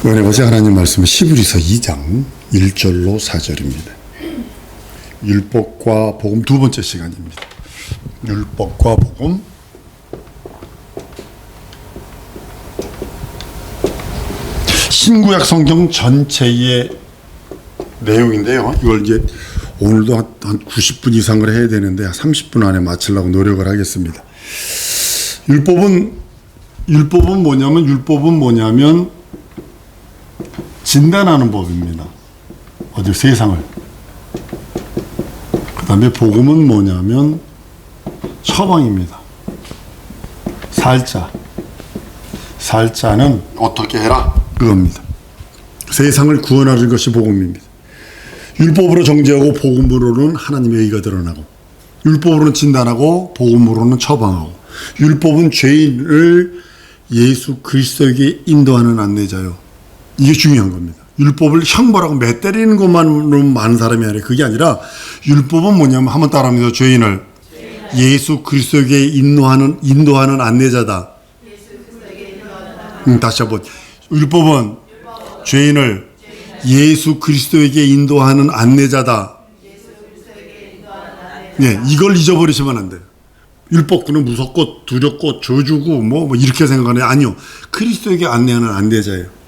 은혜 보시 하나님 말씀은 히브리서 2장 1절로 4절입니다. 율법과 복음 두 번째 시간입니다. 율법과 복음. 신구약 성경 전체의 내용인데요. 이걸 이제 오늘도 한 90분 이상을 해야 되는데 30분 안에 마치려고 노력을 하겠습니다. 율법은 뭐냐면 진단하는 법입니다. 어디 세상을. 그 다음에 복음은 뭐냐면 처방입니다. 살자는 어떻게 해라 그겁니다. 세상을 구원하는 것이 복음입니다. 율법으로 정죄하고 복음으로는 하나님의 의가 드러나고, 율법으로는 진단하고 복음으로는 처방하고, 율법은 죄인을 예수 그리스도에게 인도하는 안내자요. 이게 중요한 겁니다. 율법을 형벌하고 매 때리는 것만으로 많은 사람이 아니라 그게 아니라 율법은 뭐냐면 한번 따라합니다. 죄인을 예수 그리스도에게 인도하는 안내자다. 다시 한번. 율법은 죄인을 예수 그리스도에게 인도하는 안내자다. 네, 이걸 잊어버리시면 안 돼요. 율법군은 무섭고 두렵고 저주고 뭐 이렇게 생각하는 게 아니요. 그리스도에게 안내하는 안내자예요.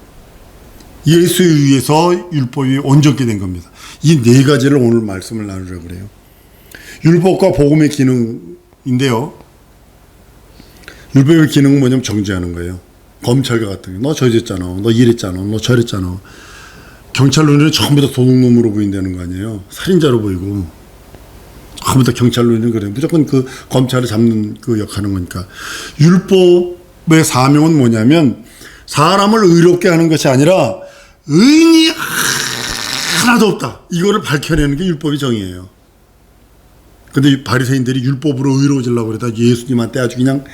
예수에 의해서 율법이 온전케 된 겁니다. 이 네 가지를 오늘 말씀을 나누려고 그래요. 율법과 복음의 기능인데요. 율법의 기능은 뭐냐면 정죄하는 거예요. 검찰과 같은 게 너 저랬잖아, 너 이랬잖아, 너 저랬잖아. 경찰 눈에는 전부 다 도둑놈으로 보인다는 거 아니에요. 살인자로 보이고 전부 다 경찰 눈에는 그래요. 무조건 그 검찰을 잡는 그 역하는 거니까. 율법의 사명은 뭐냐면 사람을 의롭게 하는 것이 아니라 의인이 하나도 없다. 이거를 밝혀내는 게 율법의 정의예요. 근데 바리새인들이 율법으로 의로워지려고 그러다 예수님한테 아주 그냥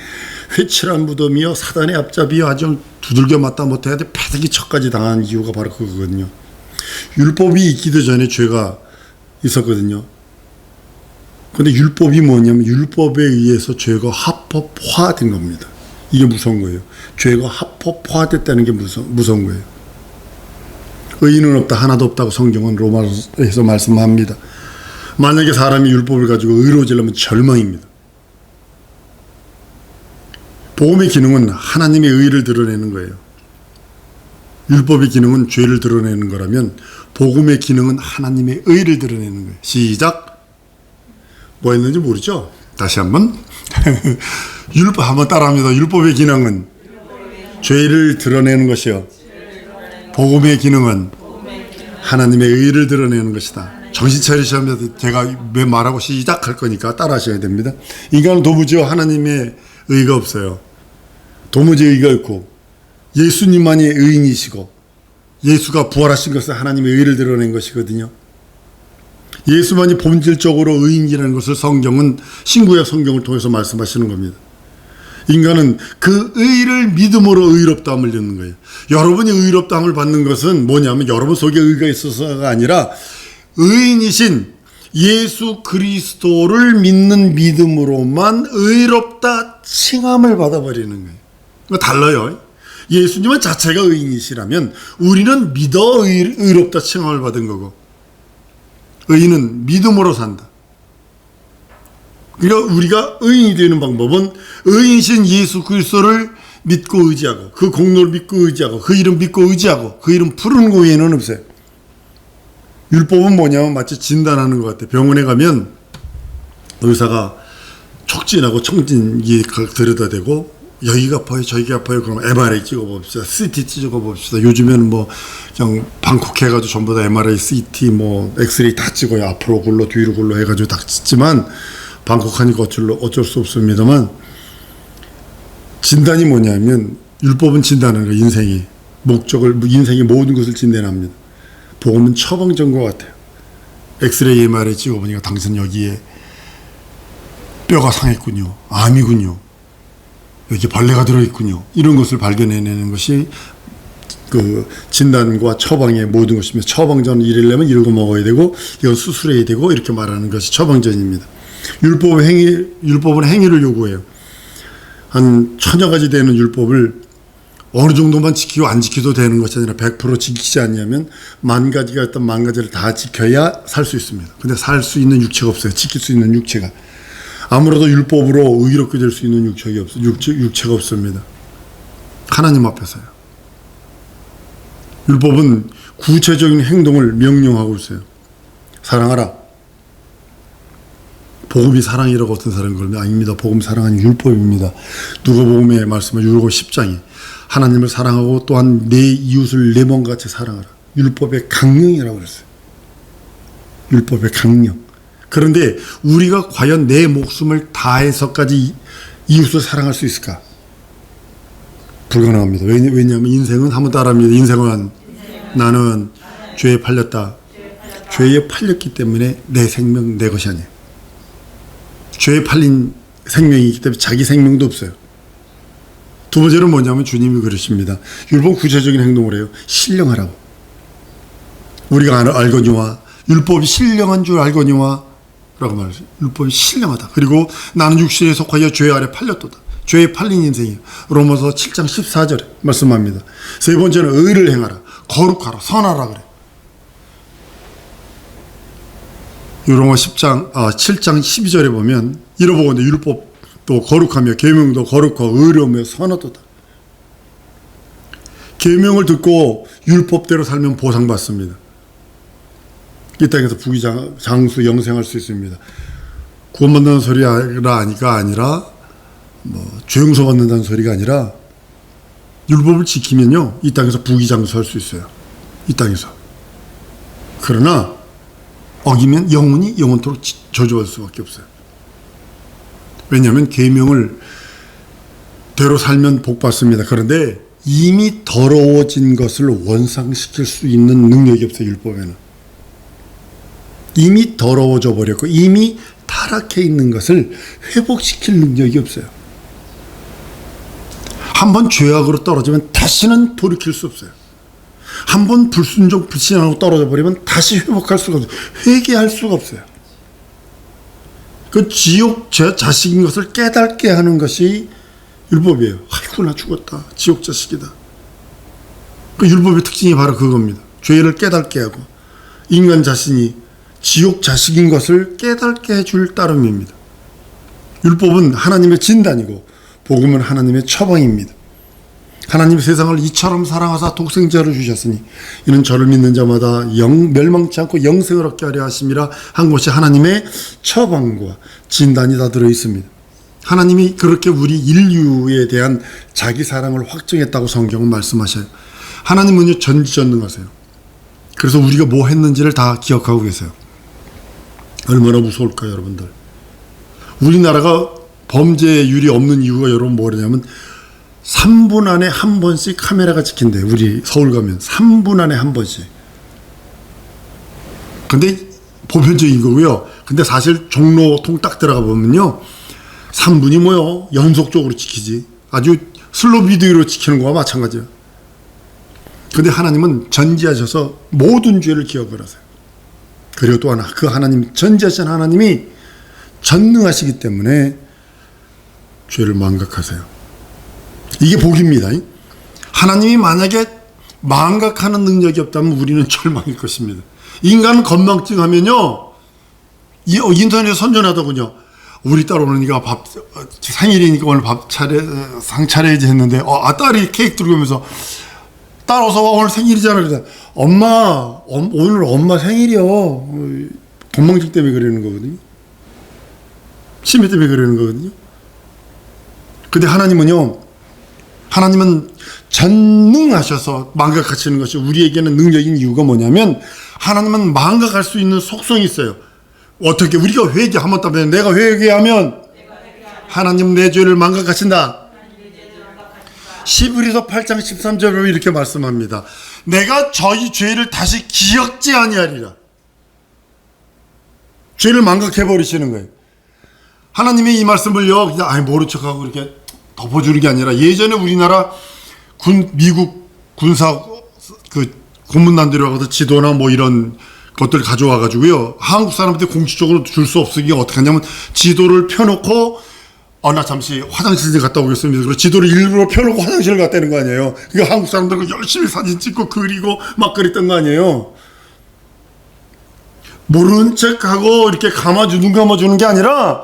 회칠한 무덤이요, 사단의 앞잡이요, 아주 두들겨 맞다 못해야 돼 패대기 척까지 당한 이유가 바로 그거거든요. 율법이 있기도 전에 죄가 있었거든요. 근데 율법이 뭐냐면 율법에 의해서 죄가 합법화된 겁니다. 이게 무서운 거예요. 죄가 합법화됐다는 게 무서운 거예요. 의인은 없다, 하나도 없다고 성경은 로마서에서 말씀합니다. 만약에 사람이 율법을 가지고 의로워지려면 절망입니다. 복음의 기능은 하나님의 의를 드러내는 거예요. 율법의 기능은 죄를 드러내는 거라면 복음의 기능은 하나님의 의를 드러내는 거예요. 시작. 뭐 했는지 모르죠? 다시 한번. 율법 한번 따라합니다. 율법의 기능은 죄를 드러내는 것이요, 복음의 기능은 하나님의 의를 드러내는 것이다. 정신 차리시면 제가 왜 말하고 시작할 거니까 따라 하셔야 됩니다. 인간은 도무지 하나님의 의가 없어요. 도무지 의가 없고 예수님만이 의인이시고 예수가 부활하신 것은 하나님의 의를 드러낸 것이거든요. 예수만이 본질적으로 의인이라는 것을 성경은 신구약 성경을 통해서 말씀하시는 겁니다. 인간은 그 의를 믿음으로 의롭다함을 얻는 거예요. 여러분이 의롭다함을 받는 것은 뭐냐면 여러분 속에 의가 있어서가 아니라 의인이신 예수 그리스도를 믿는 믿음으로만 의롭다 칭함을 받아버리는 거예요. 달라요. 예수님은 자체가 의인이시라면 우리는 믿어 의롭다 칭함을 받은 거고, 의인은 믿음으로 산다. 그러니까 우리가 의인이 되는 방법은 의인이신 예수 그리스도를 믿고 의지하고, 그 공로를 믿고 의지하고, 그 이름 믿고 의지하고, 그 이름 부르는 거 외에는 없어요. 율법은 뭐냐면 마치 진단하는 것 같아요. 병원에 가면 의사가 촉진하고 청진기 들여다대고 여기가 아파요, 저기가 아파요. 그럼 MRI 찍어봅시다, CT 찍어봅시다. 요즘에는 뭐 그냥 방콕 해가지고 전부 다 MRI, CT, 뭐 엑스레이 다 찍어요. 앞으로 굴러 뒤로 굴러 해가지고 다 찍지만 방콕 하니까 어쩔 수 없습니다만, 진단이 뭐냐면 율법은 진단하는 거예요. 인생의 모든 것을 진단합니다. 복음은 처방전과 같아요. 엑스레이 MRI 찍어보니까 당신 여기에 뼈가 상했군요, 암이군요, 여기 벌레가 들어있군요, 이런 것을 발견해내는 것이 그 진단과 처방의 모든 것입니다. 처방전을 이러려면 이런 거 먹어야 되고 이건 수술해야 되고 이렇게 말하는 것이 처방전입니다. 율법은 행위를 요구해요. 한 1000여 가지 되는 율법을 어느 정도만 지키고 안 지켜도 되는 것이 아니라 100% 지키지 않냐면 만 가지가 있던 만 가지를 다 지켜야 살 수 있습니다. 근데 살 수 있는 육체가 없어요. 지킬 수 있는 육체가. 아무래도 율법으로 의롭게 될 수 있는 육체가 없습니다. 하나님 앞에서요. 율법은 구체적인 행동을 명령하고 있어요. 사랑하라. 복음이 사랑이라고 어떤 사람이 그러면 아닙니다. 복음 사랑은 율법입니다. 누가복음에 말씀한 율법 10장에 하나님을 사랑하고 또한 내 이웃을 내 몸같이 사랑하라. 율법의 강령이라고 그랬어요. 율법의 강령. 그런데 우리가 과연 내 목숨을 다해서까지 이웃을 사랑할 수 있을까? 불가능합니다. 왜냐하면 인생은 한번 따라합니다. 인생은 나는 죄에 팔렸다. 죄에 팔렸기 때문에 내 생명 내 것이 아니에요. 죄에 팔린 생명이기 때문에 자기 생명도 없어요. 두 번째는 뭐냐면 주님이 그러십니다. 율법 구체적인 행동을 해요. 신령하라고. 우리가 알거니와 율법이 신령한 줄 알거니와 라고 말했어요. 율법이 신령하다. 그리고 나는 육신에 속하여 죄 아래 팔렸도다. 죄에 팔린 인생이에요. 로마서 7장 14절에 말씀합니다. 세 번째는 의를 행하라. 거룩하라. 선하라 그래. 요로마 7장 12절에 보면 이러보건대 율법도 거룩하며 계명도 거룩하고 의로우며 선하도다. 계명을 듣고 율법대로 살면 보상받습니다. 이 땅에서 부귀장수 영생할 수 있습니다. 구원받는다는 소리가 아니라 죄 용서받는다는 소리가 아니라 율법을 지키면요 이 땅에서 부귀장수할 수 있어요. 이 땅에서. 그러나 어기면 영원토록 저주할 수밖에 없어요. 왜냐하면 계명을 대로 살면 복 받습니다. 그런데 이미 더러워진 것을 원상시킬 수 있는 능력이 없어요. 율법에는. 이미 더러워져 버렸고 이미 타락해 있는 것을 회복시킬 능력이 없어요. 한번 죄악으로 떨어지면 다시는 돌이킬 수 없어요. 한번 불순종 불신하고 떨어져 버리면 다시 회복할 수가 없어요. 회개할 수가 없어요. 그 지옥 자식인 것을 깨닫게 하는 것이 율법이에요. 아이고 나 죽었다. 지옥 자식이다. 그 율법의 특징이 바로 그겁니다. 죄를 깨닫게 하고 인간 자신이 지옥 자식인 것을 깨닫게 해줄 따름입니다. 율법은 하나님의 진단이고 복음은 하나님의 처방입니다. 하나님이 세상을 이처럼 사랑하사 독생자를 주셨으니 이는 저를 믿는 자마다 멸망치 않고 영생을 얻게 하려 하심이라 한 것이 하나님의 처방과 진단이 다 들어있습니다. 하나님이 그렇게 우리 인류에 대한 자기 사랑을 확정했다고 성경은 말씀하셔요. 하나님은요 전지전능하세요. 그래서 우리가 뭐 했는지를 다 기억하고 계세요. 얼마나 무서울까요, 여러분들? 우리나라가 범죄율이 없는 이유가 여러분 뭐냐면 3분 안에 한 번씩 카메라가 찍힌대요. 우리 서울 가면 3분 안에 한 번씩. 근데 보편적인 거고요. 근데 사실 종로 통 딱 들어가 보면요 3분이 뭐요? 연속적으로 찍히지. 아주 슬로 비디오로 찍히는 거와 마찬가지예요. 근데 하나님은 전지하셔서 모든 죄를 기억을 하세요. 그리고 또 하나, 그 하나님, 전지하신 하나님이 전능하시기 때문에 죄를 망각하세요. 이게 복입니다. 하나님이 만약에 망각하는 능력이 없다면 우리는 절망일 것입니다. 인간은 건망증 하면요, 인터넷에 선전하더군요. 우리 딸 오늘 니가 생일이니까 오늘 상 차려야지 했는데, 딸이 케이크 들고 오면서, 딸 어서 와, 오늘 생일이잖아. 그래서, 엄마, 오늘 엄마 생일이요. 건망증 때문에 그러는 거거든요. 심해 때문에 그러는 거거든요. 근데 하나님은 전능하셔서 망각하시는 것이 우리에게는 능력인 이유가 뭐냐면, 하나님은 망각할 수 있는 속성이 있어요. 어떻게 우리가 회개하면 내가 회개하면 하나님 내 죄를 망각하신다. 히브리서 8장 13절로 이렇게 말씀합니다. 내가 저희 죄를 다시 기억지 아니하리라. 죄를 망각해 버리시는 거예요. 하나님이 이 말씀을요 그냥 모른 척하고 이렇게 덮어주는 게 아니라, 예전에 우리나라 미국 군사 고문단들이 와서 지도나 뭐 이런 것들 가져와 가지고요 한국 사람한테 공식적으로 줄 수 없으니까 어떻게 하냐면 지도를 펴놓고 나 잠시 화장실 갔다 오겠습니다. 그리고 지도를 일부러 펴놓고 화장실을 갔다는 거 아니에요. 그러니까 한국 사람들은 열심히 사진 찍고 그리고 막 그랬던 거 아니에요. 모르는 척하고 이렇게 눈 감아주는 게 아니라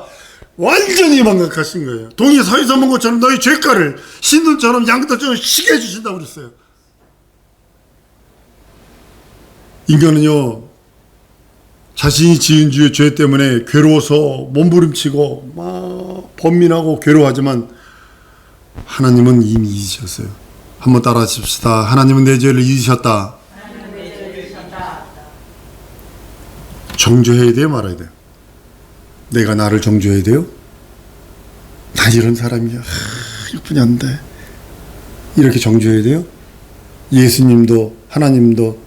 완전히 망각하신 거예요. 동이 서에 서는 것처럼 너희 죄가를 신들처럼 양들처럼 시게 해주신다고 그랬어요. 인간은요, 자신이 지은 죄 때문에 괴로워서 몸부림치고 막 번민하고 괴로워하지만 하나님은 이미 잊으셨어요. 한번 따라 하십시다. 하나님은 내 죄를 잊으셨다. 정죄해야 돼요, 말아야 돼요? 내가 나를 정죄해야 돼요? 나 이런 사람이야. 이뿐이 안 돼. 이렇게 정죄해야 돼요? 예수님도 하나님도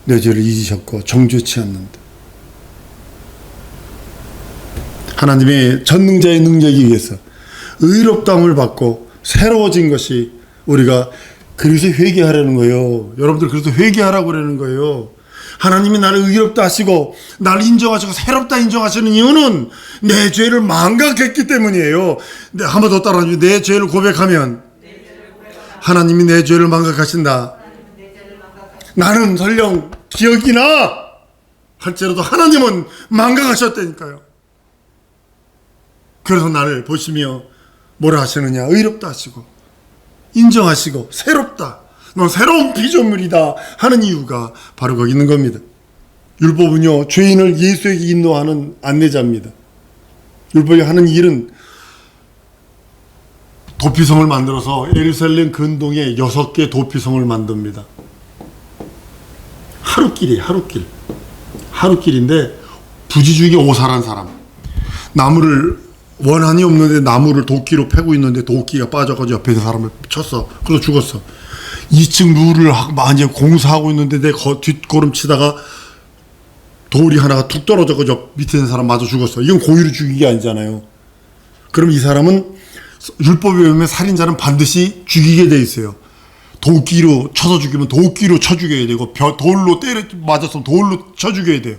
내 죄를 잊으셨고 정죄치 않는다. 하나님의 전능자의 능력이 위해서 의롭다함을 받고 새로워진 것이 우리가 그래서 회개하라는 거예요. 여러분들 그래서 회개하라고 그러는 거예요. 하나님이 나를 의롭다 하시고 나를 인정하시고 새롭다 인정하시는 이유는 내 죄를 망각했기 때문이에요. 한 번 더 따라하죠. 내 죄를 고백하면 하나님이 내 죄를 망각하신다. 나는 설령 기억이 나 할지라도 하나님은 망각하셨다니까요. 그래서 나를 보시며 뭐라 하시느냐, 의롭다 하시고 인정하시고 새롭다, 넌 새로운 피조물이다 하는 이유가 바로 거기 있는 겁니다. 율법은요, 죄인을 예수에게 인도하는 안내자입니다. 율법이 하는 일은 도피성을 만들어서 예루살렘 근동에 6개 도피성을 만듭니다. 하루길이에요. 하루길인데 부지 중에 오살한 사람, 나무를 원한이 없는데 나무를 도끼로 패고 있는데 도끼가 빠져가지고 옆에 있는 사람을 쳤어. 그래서 죽었어. 2층 룰을 많이 공사하고 있는데 내 뒷걸음 치다가 돌이 하나가 툭 떨어져가지고 밑에 있는 사람 맞아 죽었어. 이건 고의로 죽인 게 아니잖아요. 그럼 이 사람은 율법에 의하면 살인자는 반드시 죽이게 돼 있어요. 도끼로 쳐서 죽이면 도끼로 쳐 죽여야 되고 돌로 맞았으면 돌로 쳐 죽여야 돼요.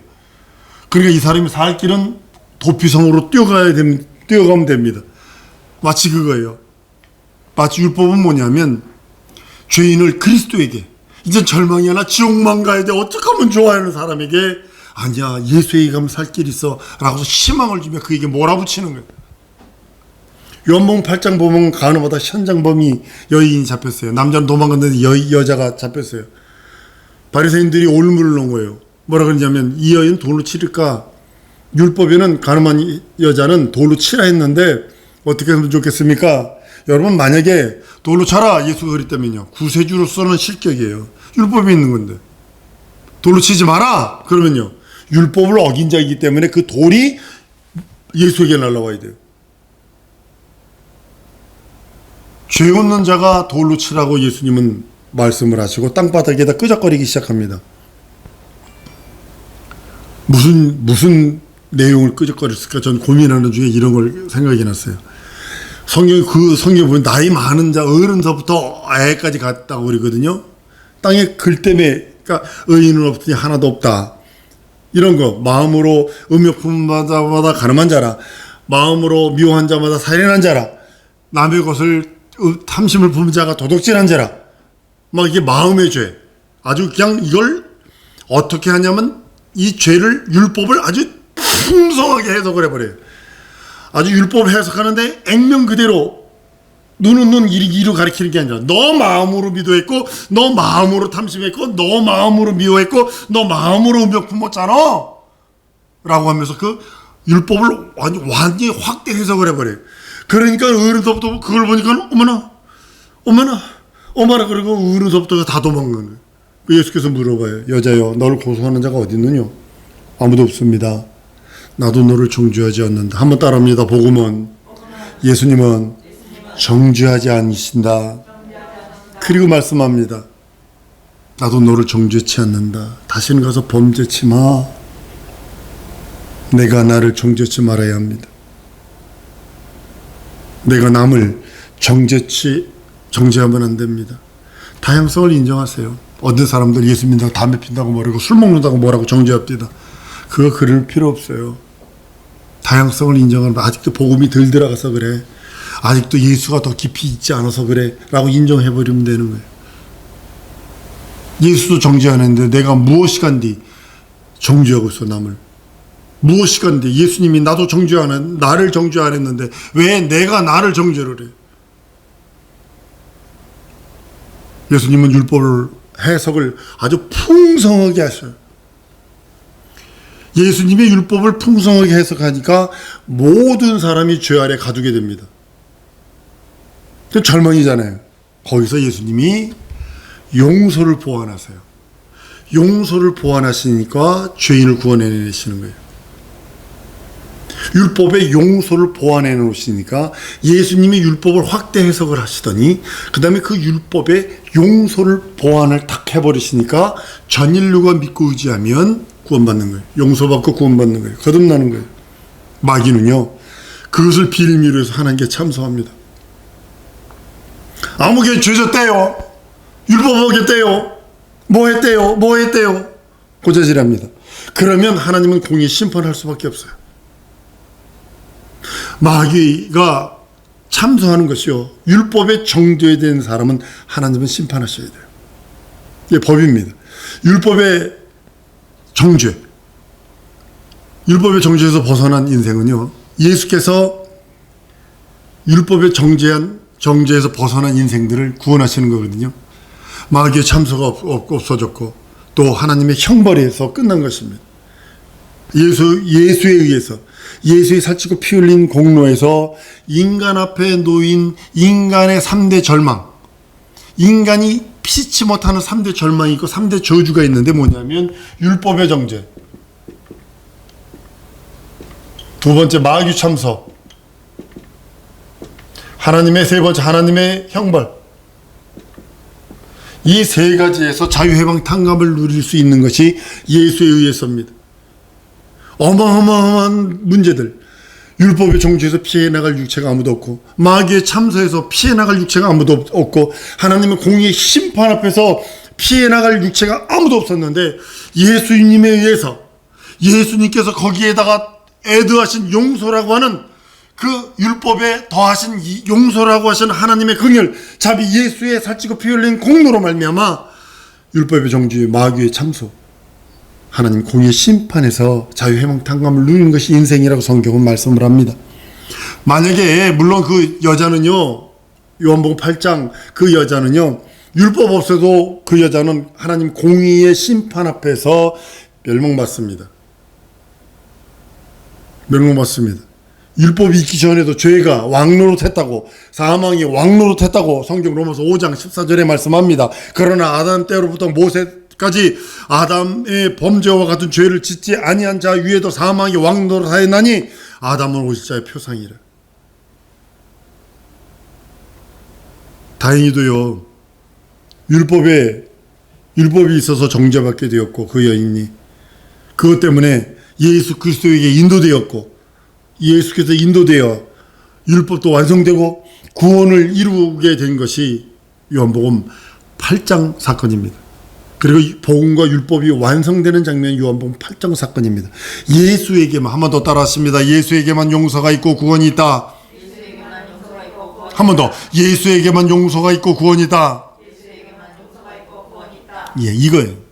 그러니까 이 사람이 살 길은 도피성으로 뛰어가면 됩니다. 마치 그거예요. 마치 율법은 뭐냐면 죄인을 그리스도에게 이제 절망이 하나 지옥만 가야 돼 어떻게 하면 좋아하는 사람에게 아니야 예수에게 가면 살 길이 있어 라고 희망을 주며 그에게 몰아붙이는 거예요. 요한복음 8장 보면 가늠하다 현장범이 여인이 잡혔어요. 남자는 도망갔는데 여자가 잡혔어요. 바리새인들이 올무를 놓은 거예요. 뭐라 그러냐면 이 여인 돌로 치를까? 율법에는 가늠한 여자는 돌로 치라 했는데 어떻게 하면 좋겠습니까? 여러분 만약에 돌로 쳐라 예수가 그랬다면요, 구세주로서는 실격이에요. 율법에 있는 건데 돌로 치지 마라 그러면요, 율법을 어긴 자이기 때문에 그 돌이 예수에게 날아와야 돼요. 죄 없는 자가 돌로 치라고 예수님은 말씀을 하시고 땅바닥에다 끄적거리기 시작합니다. 무슨 내용을 끄적거렸을까? 전 고민하는 중에 이런 걸 생각이 났어요. 성경에 보면 나이 많은 자, 어른서부터 아예까지 갔다고 그러거든요. 땅에 글 때문에, 그러니까 의인은 없으니 하나도 없다. 이런 거, 마음으로 음욕품마다 가늠한 자라, 마음으로 미워한 자마다 살인한 자라, 남의 것을 탐심을 품은 자가 도둑질한 자라. 막 이게 마음의 죄. 아주 그냥 이걸 어떻게 하냐면 이 죄를 율법을 아주 풍성하게 해석을 해버려요. 아주 율법 해석하는데 액면 그대로 눈은 눈 이로 가리키는 게 아니라 너 마음으로 미도했고 너 마음으로 탐심했고 너 마음으로 미워했고 너 마음으로 음욕 품었잖아 라고 하면서 그 율법을 완전히 확대 해석을 해버려요. 그러니까 어른서부터 그걸 보니까 어머나 그러고 어른서부터 다 도망가는 거예요. 예수께서 물어봐요. 여자여 너를 고소하는 자가 어디 있느냐? 아무도 없습니다. 나도 너를 정죄하지 않는다. 한번 따라합니다. 복음은 예수님은 정죄하지 않으신다. 그리고 말씀합니다. 나도 너를 정죄치 않는다. 다시는 가서 범죄치 마. 내가 나를 정죄치 말아야 합니다. 내가 남을 정죄하면 안 됩니다. 다양성을 인정하세요. 어떤 사람들 예수 믿는다고 담배 핀다고 뭐라고 술 먹는다고 뭐라고 정죄합니다. 그거 그럴 필요 없어요. 다양성을 인정하는, 아직도 복음이 덜 들어가서 그래. 아직도 예수가 더 깊이 있지 않아서 그래 라고 인정해버리면 되는 거예요. 예수도 정죄 안 했는데 내가 무엇이간디 정죄하고 있어 남을. 무엇이간디 예수님이 나를 정죄 안 했는데 왜 내가 나를 정죄를 해. 예수님은 율법을 해석을 아주 풍성하게 하셔요. 예수님의 율법을 풍성하게 해석하니까 모든 사람이 죄 아래 가두게 됩니다. 그 절망이잖아요. 거기서 예수님이 용서를 보완하세요. 용서를 보완하시니까 죄인을 구원해내시는 거예요. 율법의 용서를 보완해 놓으시니까 예수님이 율법을 확대 해석을 하시더니 그 다음에 그 율법의 용서를 보완을 탁 해버리시니까 전 인류가 믿고 의지하면 구원받는 거예요. 용서받고 구원받는 거예요. 거듭나는 거예요. 마귀는요 그것을 빌미로 해서 하나님께 참소합니다. 아무개 죄졌대요. 율법 어겼대요. 뭐 했대요. 고자질합니다. 그러면 하나님은 공의 심판할 수밖에 없어요. 마귀가 참소하는 것이요 율법에 정죄된 사람은 하나님은 심판하셔야 돼요. 이게 법입니다. 율법의 정죄에서 벗어난 인생은요 예수께서 율법의 정죄에서 벗어난 인생들을 구원하시는 거거든요. 마귀의 참소가 없어졌고 또 하나님의 형벌에서 끝난 것입니다. 예수에 의해서 예수의 살찌고 피 흘린 공로에서 인간 앞에 놓인 인간의 3대 절망, 인간이 피치 못하는 3대 절망이 있고 3대 저주가 있는데 뭐냐면 율법의 정죄, 두 번째 마귀 참소, 세 번째 하나님의 형벌. 이 세 가지에서 자유해방 탕감을 누릴 수 있는 것이 예수에 의해서입니다. 어마어마한 문제들, 율법의 정죄에서 피해 나갈 육체가 아무도 없고 마귀의 참소에서 피해 나갈 육체가 아무도 없고 하나님의 공의의 심판 앞에서 피해 나갈 육체가 아무도 없었는데 예수님에 의해서 예수님께서 거기에다가 애드하신 용서라고 하는 그 율법에 더하신 용서라고 하신 하나님의 긍휼, 자비 예수의 살찌고 피 흘린 공로로 말미암아 율법의 정죄, 마귀의 참소, 하나님 공의의 심판에서 자유해방 탕감을 누리는 것이 인생이라고 성경은 말씀을 합니다. 만약에 물론 그 여자는요 요한복음 8장 그 여자는요 율법 없어도 그 여자는 하나님 공의의 심판 앞에서 멸망받습니다. 율법이 있기 전에도 죄가 왕노릇했다고, 사망이 왕노릇했다고 성경 로마서 5장 14절에 말씀합니다. 그러나 아담 때로부터 모세까지 아담의 범죄와 같은 죄를 짓지 아니한 자 위에도 사망이 왕노릇하였나니 아담은 오실 자의 표상이라. 다행히도요 율법이 있어서 정죄받게 되었고 그 여인이 그것 때문에 예수 그리스도에게 인도되었고 예수께서 인도되어 율법도 완성되고 구원을 이루게 된 것이 요한복음 8장 사건입니다. 그리고 복음과 율법이 완성되는 장면이 요한복음 8장 사건입니다. 예수에게만, 한 번 더 따라하십니다. 예수에게만 용서가 있고 구원이 있다. 한 번 더. 예수에게만 용서가 있고 구원이 있다. 예, 이거예요.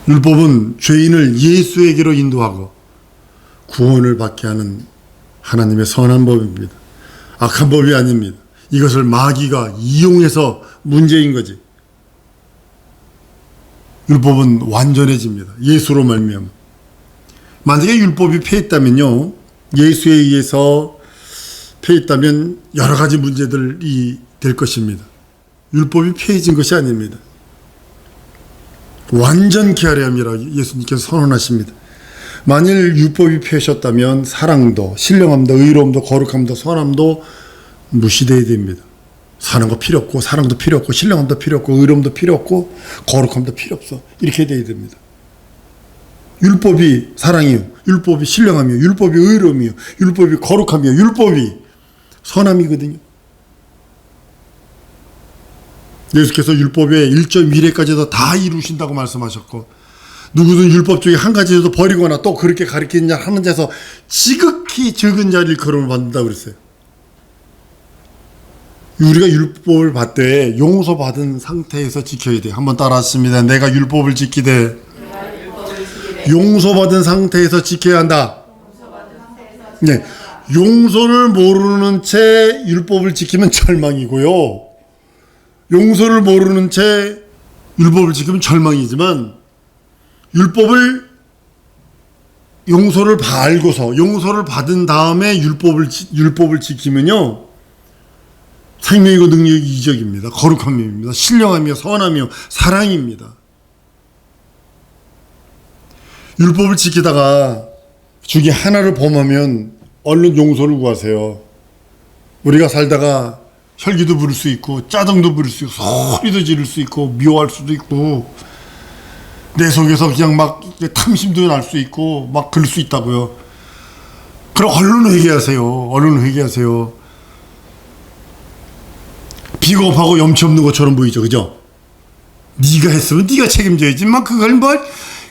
율법은 죄인을 예수에게로 인도하고 구원을 받게 하는 하나님의 선한 법입니다. 악한 법이 아닙니다. 이것을 마귀가 이용해서 문제인 거지. 율법은 완전해집니다. 예수로 말미암아. 만약에 율법이 폐했다면요, 예수에 의해서 폐했다면 여러 가지 문제들이 될 것입니다. 율법이 폐해진 것이 아닙니다. 완전케 하려 함이라 예수님께서 선언하십니다. 만일 율법이 폐하셨다면 사랑도, 신령함도, 의로움도, 거룩함도, 선함도 무시되어야 됩니다. 사는 거 필요 없고, 사랑도 필요 없고, 신령함도 필요 없고, 의로움도 필요 없고, 거룩함도 필요 없어. 이렇게 되어야 됩니다. 율법이 사랑이요, 율법이 신령함이요, 율법이 의로움이요, 율법이 거룩함이요, 율법이 선함이거든요. 예수께서 율법의 1.1회까지도 다 이루신다고 말씀하셨고 누구든 율법 중에 한 가지라도 버리거나 또 그렇게 가르치는 자 하는 자에서 지극히 적은 자를 일컬음을 받는다고 그랬어요. 우리가 율법을 받되 용서받은 상태에서 지켜야 돼요. 한번 따라하십니다. 내가 율법을 지키되 용서받은 상태에서 지켜야 한다. 네, 용서를 모르는 채 율법을 지키면 절망이고요. 용서를 모르는 채 율법을 지키면 절망이지만 율법을 용서를 알고서 용서를 받은 다음에 율법을 지키면요. 생명이고 능력이 이적입니다. 거룩함입니다. 신령하며 선하며 사랑입니다. 율법을 지키다가 중에 하나를 범하면 얼른 용서를 구하세요. 우리가 살다가 혈기도 부릴 수 있고 짜증도 부릴 수 있고 소리도 지를 수 있고 미워할 수도 있고 내 속에서 그냥 막 탐심도 날 수 있고 막 그럴 수 있다고요. 그럼 얼른 회개하세요. 얼른 회개하세요. 비겁하고 염치 없는 것처럼 보이죠, 그죠? 네가 했으면 네가 책임져야지. 막 그걸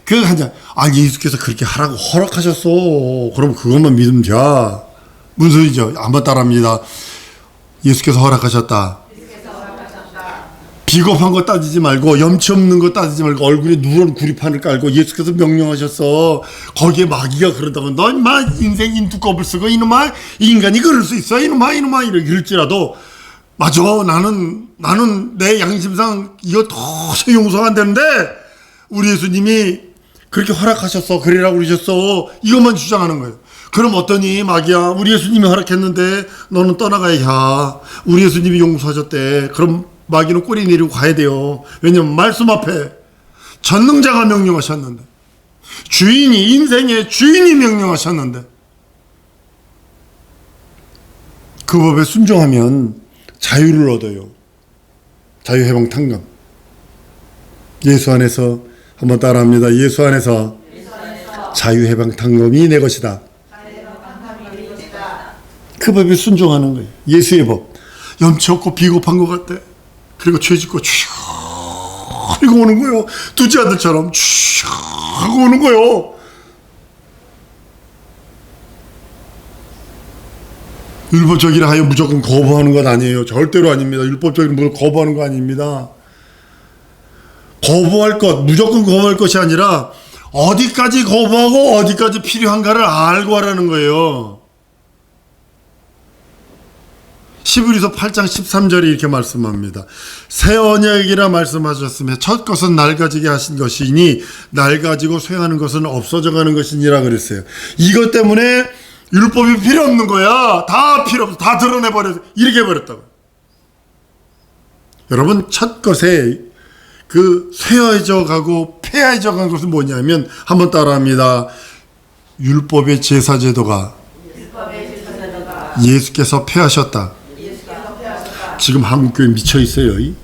그거 하자. 아, 예수께서 그렇게 하라고 허락하셨어. 그럼 그것만 믿으면 돼. 무슨 소리죠? 한번 따라합니다. 예수께서 허락하셨다. 비겁한 거 따지지 말고 염치 없는 거 따지지 말고 얼굴에 누런 구리판을 깔고 예수께서 명령하셨어. 거기에 마귀가 그러다가 너 인마 인생 인두껍을 쓰고 이놈아 인간이 그럴 수 있어 이놈아 이럴지라도 맞아 나는 내 양심상 이거 도저히 용서가 안 되는데 우리 예수님이 그렇게 허락하셨어 그래라고 그러셨어 이것만 주장하는 거예요. 그럼 어떠니 마귀야 우리 예수님이 허락했는데 너는 떠나가야 해. 우리 예수님이 용서하셨대. 그럼 마귀는 꼬리 내리고 가야 돼요. 왜냐면 말씀 앞에 전능자가 명령하셨는데 주인이 인생의 주인이 명령하셨는데 그 법에 순종하면 자유를 얻어요. 자유해방탕감. 예수 안에서 한번 따라합니다. 예수 안에서 자유해방탕감이 내 것이다. 그 법에 순종하는 거예요. 예수의 법. 염치 없고 비겁한 것 같아. 그리고 죄 짓고 쭉 이거 오는 거예요. 두지 아들처럼 쭉 하고 오는 거예요. 율법적이라 하여 무조건 거부하는 건 아니에요. 절대로 아닙니다. 율법적인 걸 거부하는 거 아닙니다. 거부할 것, 무조건 거부할 것이 아니라 어디까지 거부하고 어디까지 필요한가를 알고 하라는 거예요. 히브리서 8장 13절에 이렇게 말씀합니다. 새 언약이라 말씀하셨으며 첫 것은 낡아지게 하신 것이니 낡아지고 쇠하는 것은 없어져 가는 것이니라 그랬어요. 이것 때문에 율법이 필요 없는 거야. 다 필요 없어. 다 드러내버려서 이렇게 해버렸다고. 여러분 첫 것에 그 쇠해져 가고 폐해져 간 것은 뭐냐면 한번 따라합니다. 율법의 제사제도가 예수께서 폐하셨다. 지금 한국교회 미쳐있어요.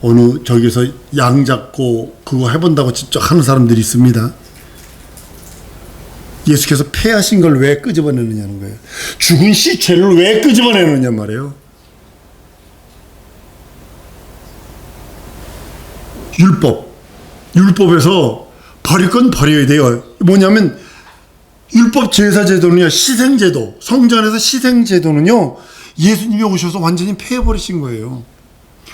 어느 저기서 양 잡고 그거 해본다고 직접 하는 사람들이 있습니다. 예수께서 폐하신 걸 왜 끄집어내느냐는 거예요. 죽은 시체를 왜 끄집어내느냐 말이에요. 율법에서 버릴 건 버려야 돼요. 뭐냐면 율법 제사제도는요, 희생제도, 성전에서 희생제도는요, 예수님이 오셔서 완전히 폐해버리신 거예요.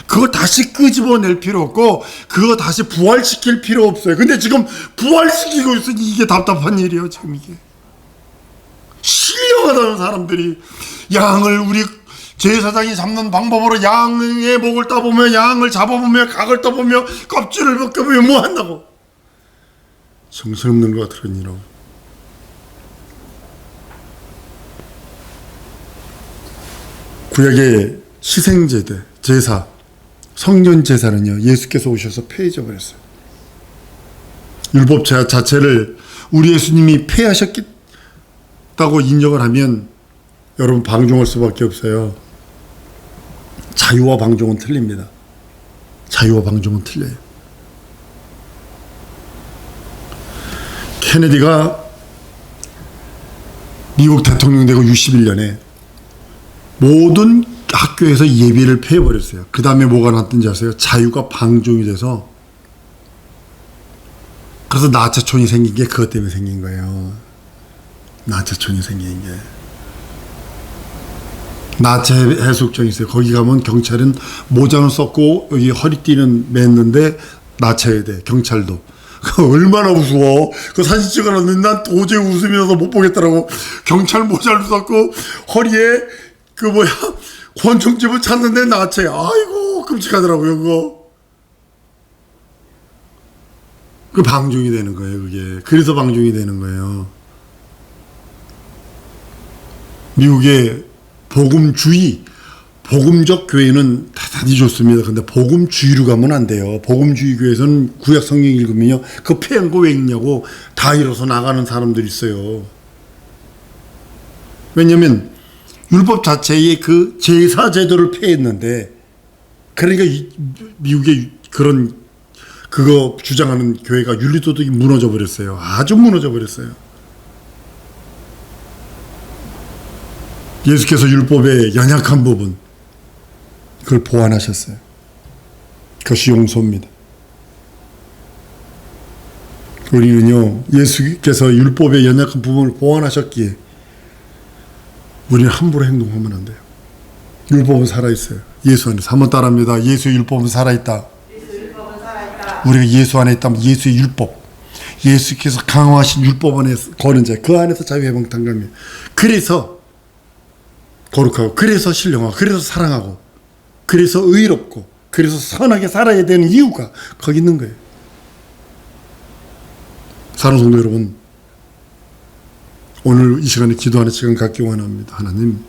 그거 다시 끄집어낼 필요 없고 그거 다시 부활시킬 필요 없어요. 근데 지금 부활시키고 있으니 이게 답답한 일이에요. 지금 이게 신령하다는 사람들이 양을 우리 제사장이 잡는 방법으로 양의 목을 따보며 양을 잡아보며 각을 떠보며 껍질을 벗겨보며 뭐 한다고 정신없는 것 같으니라고. 구약의 희생제대 제사 성전 제사는요 예수께서 오셔서 폐해져 버렸어요. 율법 자체를 우리 예수님이 폐하셨다고 인정을 하면 여러분 방종할 수밖에 없어요. 자유와 방종은 틀립니다. 자유와 방종은 틀려요. 케네디가 미국 대통령 되고 61년에 모든 학교에서 예배를 폐해버렸어요. 그 다음에 뭐가 났던지 아세요? 자유가 방종이 돼서 그래서 나체촌이 생긴 게 그것 때문에 생긴 거예요. 나체촌이 생긴 게. 나체 해수욕장 있어요. 거기 가면 경찰은 모자는 썼고 여기 허리띠는 맸는데 나체해야 돼. 경찰도. 얼마나 무서워. 그 사진 찍어놨는데 난 도저히 웃음이 나서 못 보겠더라고. 경찰 모자를 썼고 허리에 그 뭐야 권총집을 찾는데 나체. 아이고 끔찍하더라고요 그거. 그 방종이 되는 거예요 그게. 그래서 방종이 되는 거예요. 미국의 복음주의, 복음적 교회는 대단히 좋습니다. 근데 복음주의로 가면 안 돼요. 복음주의 교회에서는 구약 성경 읽으면요. 그 폐한 거 왜 읽냐고 다 일어서 나가는 사람들이 있어요. 왜냐면 율법 자체의 그 제사 제도를 폐했는데, 그러니까 미국의 그런 그거 주장하는 교회가 윤리도덕이 무너져 버렸어요. 아주 무너져 버렸어요. 예수께서 율법의 연약한 부분 그걸 보완하셨어요. 그것이 용서입니다. 우리는요 예수께서 율법의 연약한 부분을 보완하셨기에 우리는 함부로 행동하면 안 돼요. 율법은 살아있어요. 예수 안에서. 한번 따라합니다. 예수의 율법은 살아있다. 우리가 예수 안에 있다면 예수의 율법, 예수께서 강화하신 율법 안에서 거는 자, 그 안에서 자유해방탄감이에요. 그래서 거룩하고, 그래서 신령하고, 그래서 사랑하고, 그래서 의롭고, 그래서 선하게 살아야 되는 이유가 거기 있는 거예요. 사랑하는 성도 여러분, 오늘 이 시간에 기도하는 시간 갖기 원합니다. 하나님,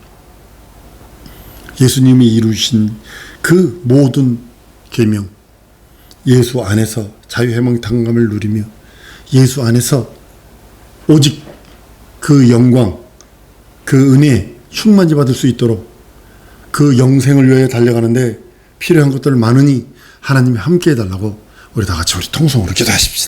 예수님이 이루신 그 모든 계명, 예수 안에서 자유해방탄감을 누리며 예수 안에서 오직 그 영광, 그 은혜 충만히 받을 수 있도록 그 영생을 위하여 달려가는데 필요한 것들 많으니 하나님이 함께 해달라고 우리 다 같이 우리 통성으로 기도하십시다.